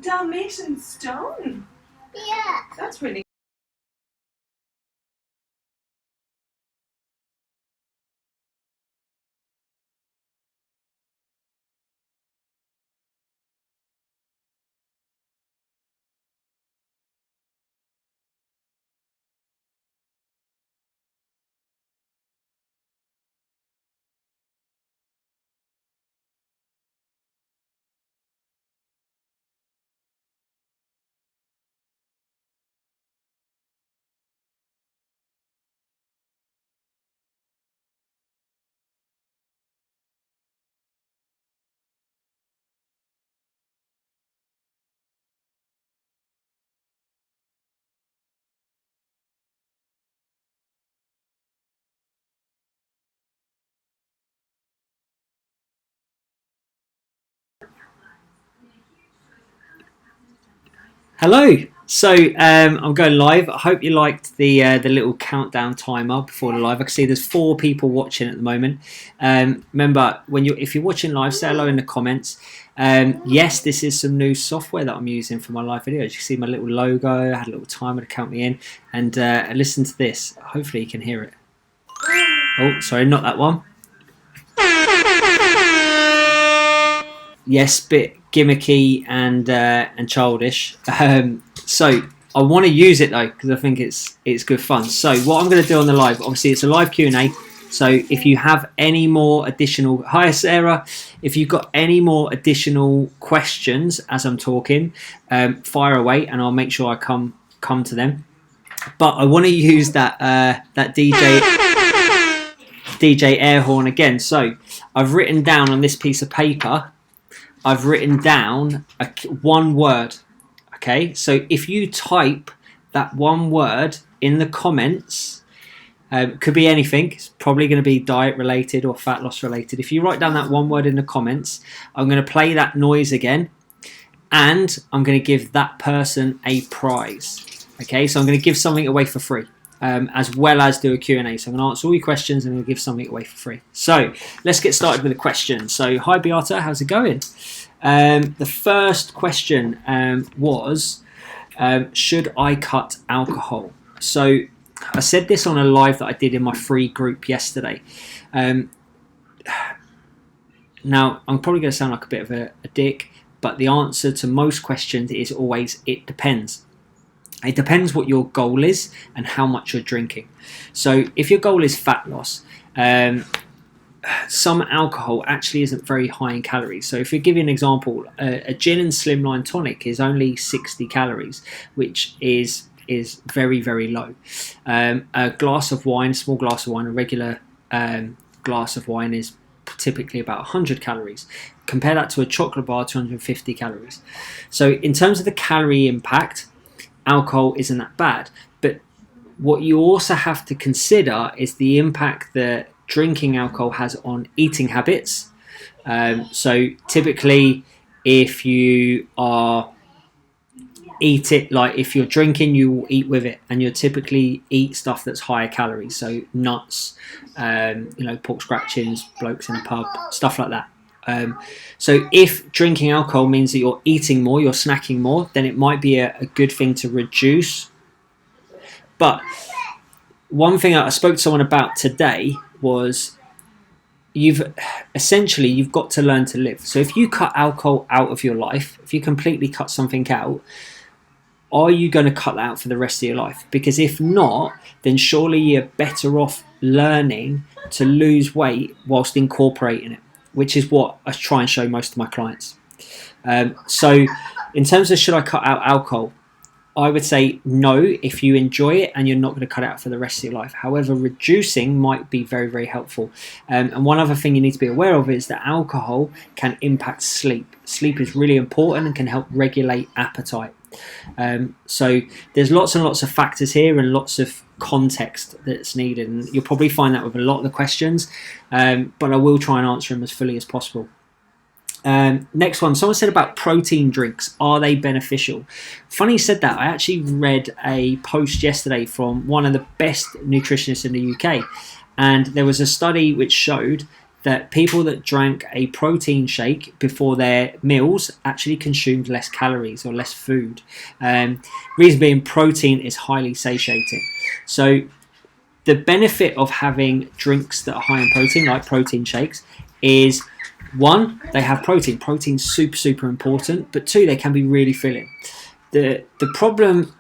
Dalmatian stone. Yeah. That's really. Hello. So I'm going live. I hope you liked the little countdown timer before the live. I can see there's 4 people watching at the moment. Remember, if you're watching live, say hello in the comments. Yes, this is some new software that I'm using for my live videos. You can see my little logo. I had a little timer to count me in, and listen to this. Hopefully you can hear it. Oh, sorry, not that one. Yes, bit gimmicky and childish. So I want to use it though because I think it's good fun. So what I'm going to do on the live, obviously it's a live Q&A. So if you have any more additional, hi Sarah, if you've got any more additional questions as I'm talking, fire away and I'll make sure I come to them. But I want to use that DJ air horn again. So I've written down on this piece of paper. I've written down one word. Okay, so if you type that one word in the comments, could be anything. It's probably going to be diet related or fat loss related. If you write down that one word in the comments, I'm going to play that noise again, and I'm going to give that person a prize. Okay, so I'm going to give something away for free. As well as do a Q&A. So I'm going to answer all your questions and I'm going to give something away for free. So let's get started with the question. So hi Beata, how's it going? The first question was, should I cut alcohol? So I said this on a live that I did in my free group yesterday. Now I'm probably going to sound like a bit of a dick, but the answer to most questions is always it depends. It depends what your goal is and how much you're drinking. So if your goal is fat loss, some alcohol actually isn't very high in calories. So if you give you an example, a gin and slimline tonic is only 60 calories, which is very, very low. A glass of wine, a small glass of wine, a regular glass of wine is typically about 100 calories. Compare that to a chocolate bar, 250 calories. So in terms of the calorie impact, alcohol isn't that bad, but what you also have to consider is the impact that drinking alcohol has on eating habits. So typically, if you if you're drinking, you will eat with it, and you'll typically eat stuff that's higher calories, so nuts, pork scratchings, blokes in a pub, stuff like that. So if drinking alcohol means that you're eating more, you're snacking more, then it might be a good thing to reduce. But one thing I spoke to someone about today was you've got to learn to live. So if you cut alcohol out of your life, if you completely cut something out, are you going to cut that out for the rest of your life? Because if not, then surely you're better off learning to lose weight whilst incorporating it, which is what I try and show most of my clients. So in terms of should I cut out alcohol, I would say no if you enjoy it and you're not going to cut it out for the rest of your life. However, reducing might be very, very helpful. And one other thing you need to be aware of is that alcohol can impact sleep. Sleep is really important and can help regulate appetite. So there's lots and lots of factors here and lots of context that's needed, and you'll probably find that with a lot of the questions, but I will try and answer them as fully as possible. Next one, someone said about protein drinks, are they beneficial? Funny you said that. I actually read a post yesterday from one of the best nutritionists in the UK, and there was a study which showed that people that drank a protein shake before their meals actually consumed less calories or less food. Reason being, protein is highly satiating. So the benefit of having drinks that are high in protein, like protein shakes, is one, they have protein. Protein's super important, but two, they can be really filling. The problem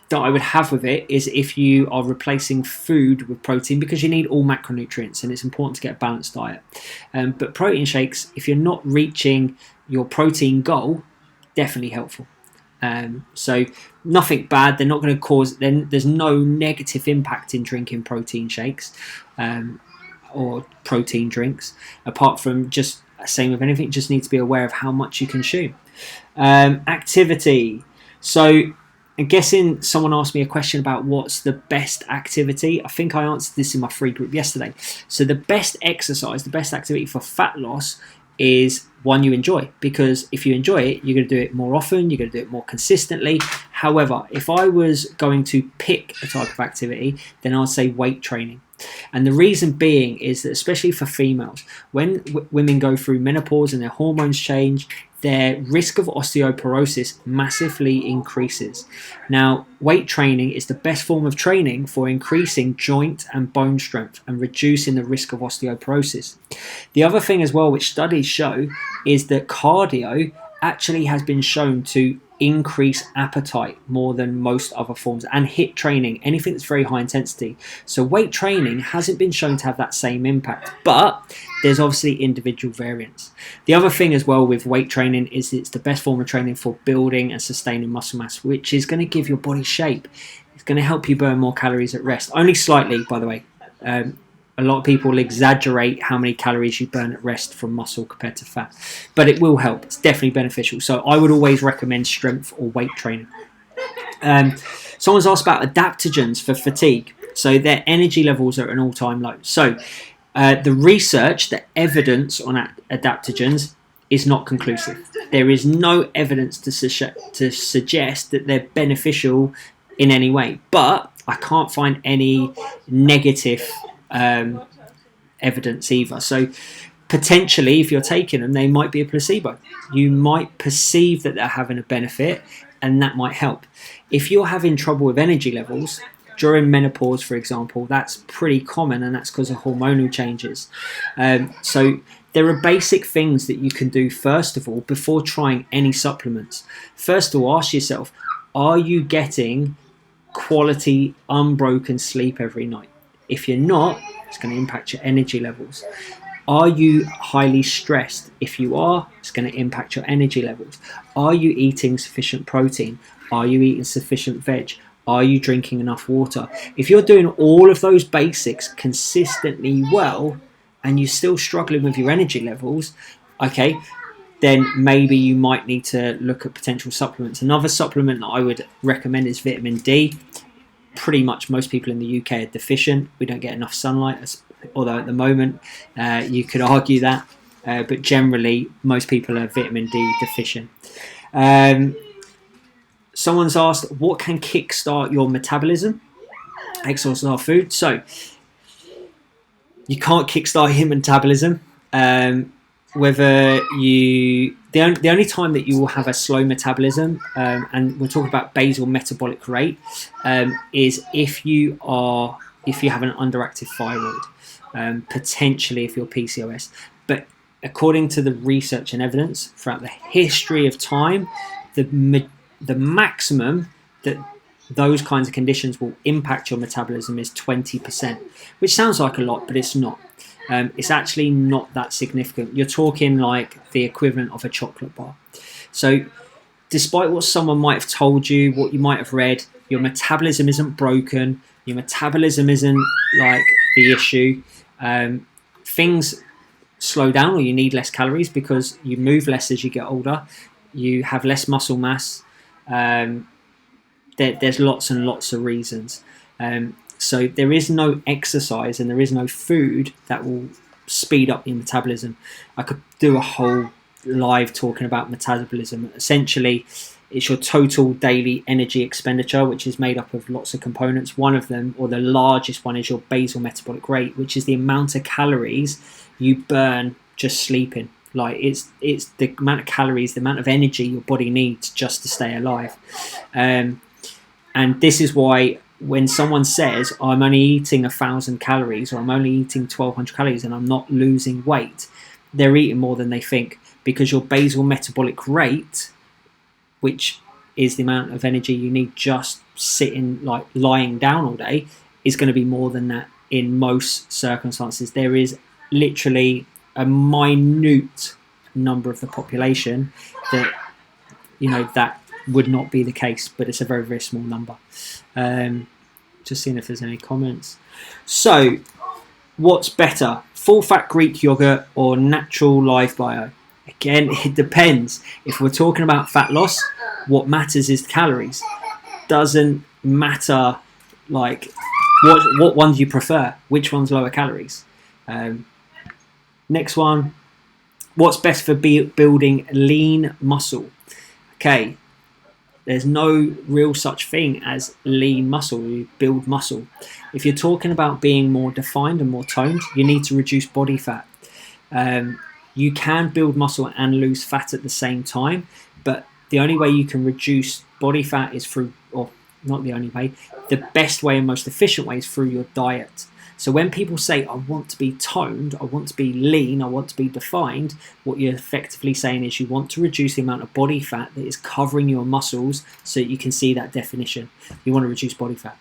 that I would have with it is if you are replacing food with protein, because you need all macronutrients and it's important to get a balanced diet. But protein shakes, if you're not reaching your protein goal, definitely helpful. So nothing bad. They're not going to cause. Then there's no negative impact in drinking protein shakes or protein drinks, apart from just same with anything. Just need to be aware of how much you consume. Activity. So I'm guessing someone asked me a question about what's the best activity. I think I answered this in my free group yesterday. So the best exercise, the best activity for fat loss is one you enjoy, because if you enjoy it, you're going to do it more often, you're going to do it more consistently. However, if I was going to pick a type of activity, then I'd say weight training. And the reason being is that, especially for females, when women go through menopause and their hormones change, their risk of osteoporosis massively increases. Now, weight training is the best form of training for increasing joint and bone strength and reducing the risk of osteoporosis. The other thing as well, which studies show, is that cardio actually has been shown to increase appetite more than most other forms, and HIIT training, anything that's very high intensity. So weight training hasn't been shown to have that same impact, but there's obviously individual variants. The other thing as well with weight training is it's the best form of training for building and sustaining muscle mass, which is going to give your body shape. It's going to help you burn more calories at rest. Only slightly, by the way. A lot of people exaggerate how many calories you burn at rest from muscle compared to fat, but it will help. It's definitely beneficial. So I would always recommend strength or weight training. Someone's asked about adaptogens for fatigue. So their energy levels are at an all-time low. So the research, the evidence on adaptogens is not conclusive. There is no evidence to suggest that they're beneficial in any way, but I can't find any negative evidence either. So potentially, if you're taking them, they might be a placebo. You might perceive that they're having a benefit, and that might help. If you're having trouble with energy levels during menopause, for example, that's pretty common, and that's because of hormonal changes. So there are basic things that you can do first of all before trying any supplements. First of all, ask yourself, are you getting quality unbroken sleep every night? If you're not, it's going to impact your energy levels. Are you highly stressed? If you are, it's going to impact your energy levels. Are you eating sufficient protein? Are you eating sufficient veg? Are you drinking enough water? If you're doing all of those basics consistently well and you're still struggling with your energy levels, okay, then maybe you might need to look at potential supplements. Another supplement that I would recommend is vitamin D. Pretty much most people in the UK are deficient. We don't get enough sunlight, although at the moment you could argue that, but generally most people are vitamin D deficient. Someone's asked, what can kickstart your metabolism? Exhaust our food. So you can't kickstart your metabolism. The only time that you will have a slow metabolism, and we're talking about basal metabolic rate, is if you have an underactive thyroid, potentially if you're PCOS. But according to the research and evidence throughout the history of time, the maximum that those kinds of conditions will impact your metabolism is 20%, which sounds like a lot, but it's not. It's actually not that significant. You're talking like the equivalent of a chocolate bar. So despite what someone might have told you, what you might have read, your metabolism isn't broken. Your metabolism isn't like the issue. Things slow down, or you need less calories because you move less as you get older. You have less muscle mass. There's lots and lots of reasons. So there is no exercise and there is no food that will speed up your metabolism. I could do a whole live talking about metabolism. Essentially, It's your total daily energy expenditure, which is made up of lots of components. One of them, or the largest one, is your basal metabolic rate, which is the amount of calories you burn just sleeping. Like it's the amount of calories, the amount of energy your body needs just to stay alive. And this is why when someone says, I'm only eating 1,000 calories or I'm only eating 1,200 calories and I'm not losing weight, they're eating more than they think, because your basal metabolic rate, which is the amount of energy you need just sitting, like lying down all day, is going to be more than that in most circumstances. There is literally a minute number of the population that, you know, that would not be the case, but it's a very, very small number. Just seeing if there's any comments. So, what's better, full fat Greek yogurt or natural live bio? Again, it depends. If we're talking about fat loss, what matters is calories. Doesn't matter, like, what one do you prefer? Which one's lower calories? Next one, what's best for building lean muscle? Okay, there's no real such thing as lean muscle. You build muscle. If you're talking about being more defined and more toned, you need to reduce body fat. You can build muscle and lose fat at the same time, but the only way you can reduce body fat is through, or not the only way, the best way and most efficient way is through your diet. So when people say, I want to be toned, I want to be lean, I want to be defined, what you're effectively saying is you want to reduce the amount of body fat that is covering your muscles so that you can see that definition. You want to reduce body fat.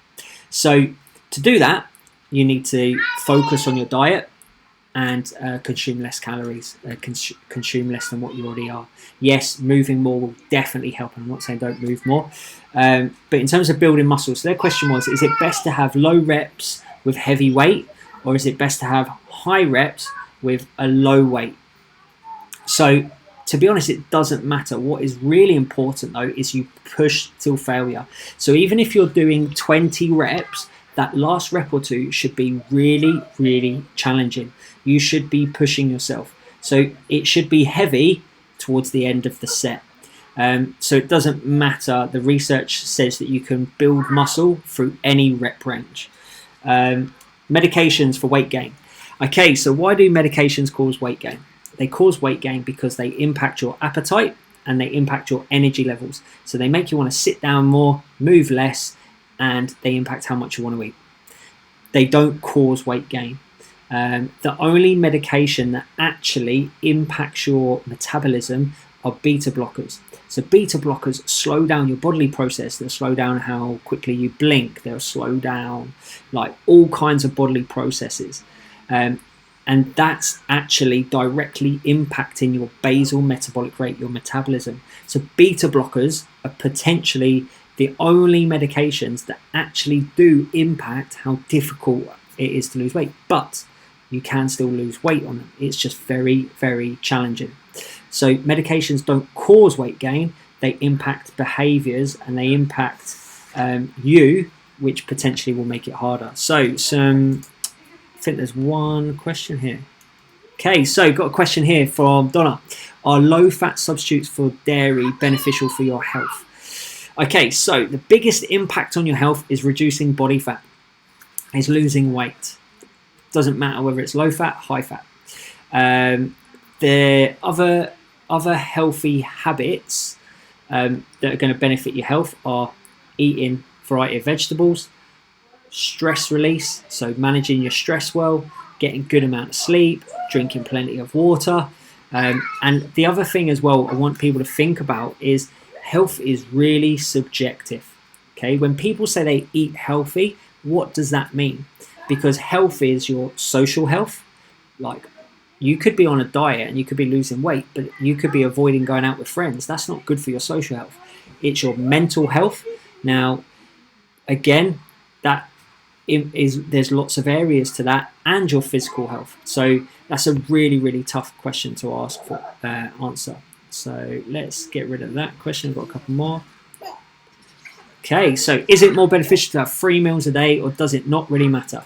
So to do that, you need to focus on your diet and consume less calories, consume less than what you already are. Yes, moving more will definitely help, and I'm not saying don't move more. But in terms of building muscles, so their question was, is it best to have low reps with heavy weight, or is it best to have high reps with a low weight? So to be honest, it doesn't matter. What is really important though is you push till failure. So even if you're doing 20 reps, that last rep or two should be really, really challenging. You should be pushing yourself. So it should be heavy towards the end of the set. So it doesn't matter. The research says that you can build muscle through any rep range. Medications for weight gain. Okay, so why do medications cause weight gain? They cause weight gain because they impact your appetite and they impact your energy levels. So they make you want to sit down more, move less, and they impact how much you want to eat. They don't cause weight gain. The only medication that actually impacts your metabolism are beta blockers. So beta blockers slow down your bodily process. They'll slow down how quickly you blink. They'll slow down like all kinds of bodily processes. And that's actually directly impacting your basal metabolic rate, your metabolism. So beta blockers are potentially the only medications that actually do impact how difficult it is to lose weight. But you can still lose weight on them. It's just very, very challenging. So medications don't cause weight gain. They impact behaviors and they impact you, which potentially will make it harder. So I think there's one question here. Okay, so got a question here from Donna. Are low-fat substitutes for dairy beneficial for your health? Okay, so the biggest impact on your health is reducing body fat, is losing weight. Doesn't matter whether it's low fat, high fat. The other healthy habits that are going to benefit your health are eating a variety of vegetables, stress release, so managing your stress well, getting good amount of sleep, drinking plenty of water. And the other thing as well I want people to think about is health is really subjective. Okay, when people say they eat healthy, what does that mean? Because health is your social health. Like, you could be on a diet and you could be losing weight, but you could be avoiding going out with friends. That's not good for your social health. It's your mental health. Now, again, there's lots of areas to that, and your physical health. So that's a really, really tough question to answer. So let's get rid of that question. I've got a couple more. Okay, so is it more beneficial to have 3 meals a day, or does it not really matter?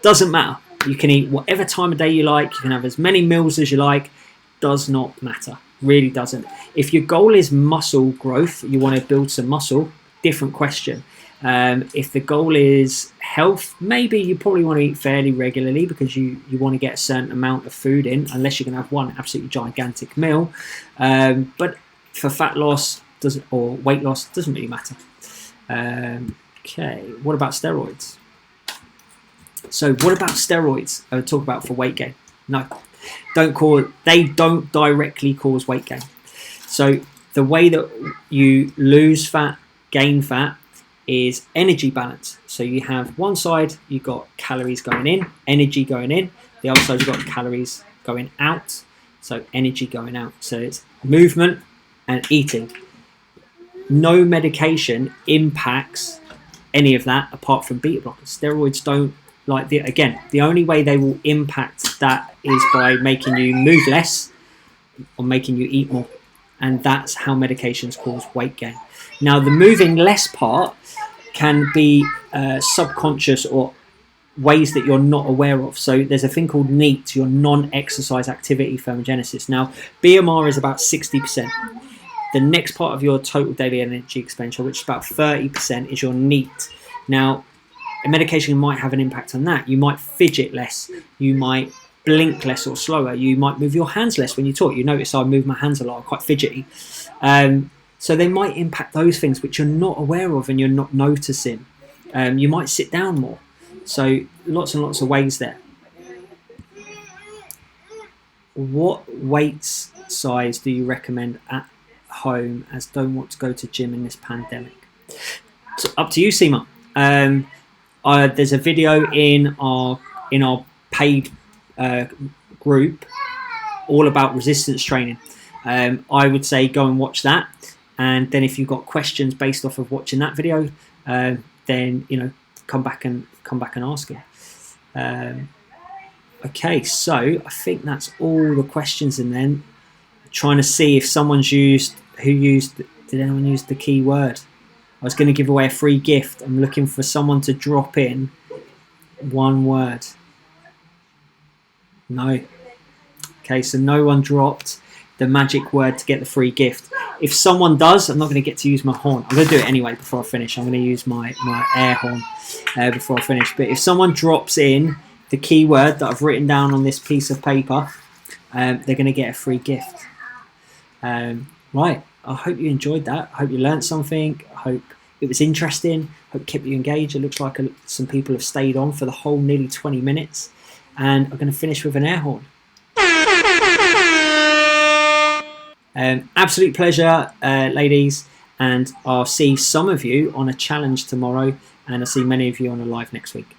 Doesn't matter. You can eat whatever time of day you like. You can have as many meals as you like. Does not matter. Really doesn't. If your goal is muscle growth, you want to build some muscle, different question. If the goal is health, maybe you probably want to eat fairly regularly because you want to get a certain amount of food in, unless you're going to have one absolutely gigantic meal. But for fat loss or weight loss, doesn't really matter. Okay, what about steroids? So what about steroids? I would talk about for weight gain. No, they don't directly cause weight gain. So the way that you lose fat, gain fat, is energy balance. So you have one side, you've got calories going in, energy going in. The other side, you've got calories going out, so energy going out. So it's movement and eating. No medication impacts any of that apart from beta blockers. Steroids don't. The only way they will impact that is by making you move less or making you eat more. And that's how medications cause weight gain. Now, the moving less part can be subconscious or ways that you're not aware of. So there's a thing called NEAT, your non-exercise activity thermogenesis. Now, BMR is about 60%. The next part of your total daily energy expenditure, which is about 30%, is your NEAT. Now, a medication might have an impact on that. You might fidget less. You might blink less or slower. You might move your hands less when you talk. You notice I move my hands a lot. I'm quite fidgety. So they might impact those things which you're not aware of and you're not noticing. You might sit down more. So lots and lots of ways there. What weight size do you recommend at home as don't want to go to gym in this pandemic? So up to you, Seema. There's a video in our paid group all about resistance training. I would say go and watch that, and then if you've got questions based off of watching that video, then come back and ask it. Okay, so I think that's all the questions, and then trying to see if someone's did anyone use the keyword? I was going to give away a free gift. I'm looking for someone to drop in one word. No. Okay, so no one dropped the magic word to get the free gift. If someone does, I'm not going to get to use my horn. I'm going to do it anyway before I finish. I'm going to use my air horn before I finish. But if someone drops in the keyword that I've written down on this piece of paper, they're going to get a free gift. Right. I hope you enjoyed that. I hope you learned something. I hope it was interesting. I hope it kept you engaged. It looks like some people have stayed on for the whole nearly 20 minutes. And I'm going to finish with an air horn. Absolute pleasure, ladies. And I'll see some of you on a challenge tomorrow. And I'll see many of you on a live next week.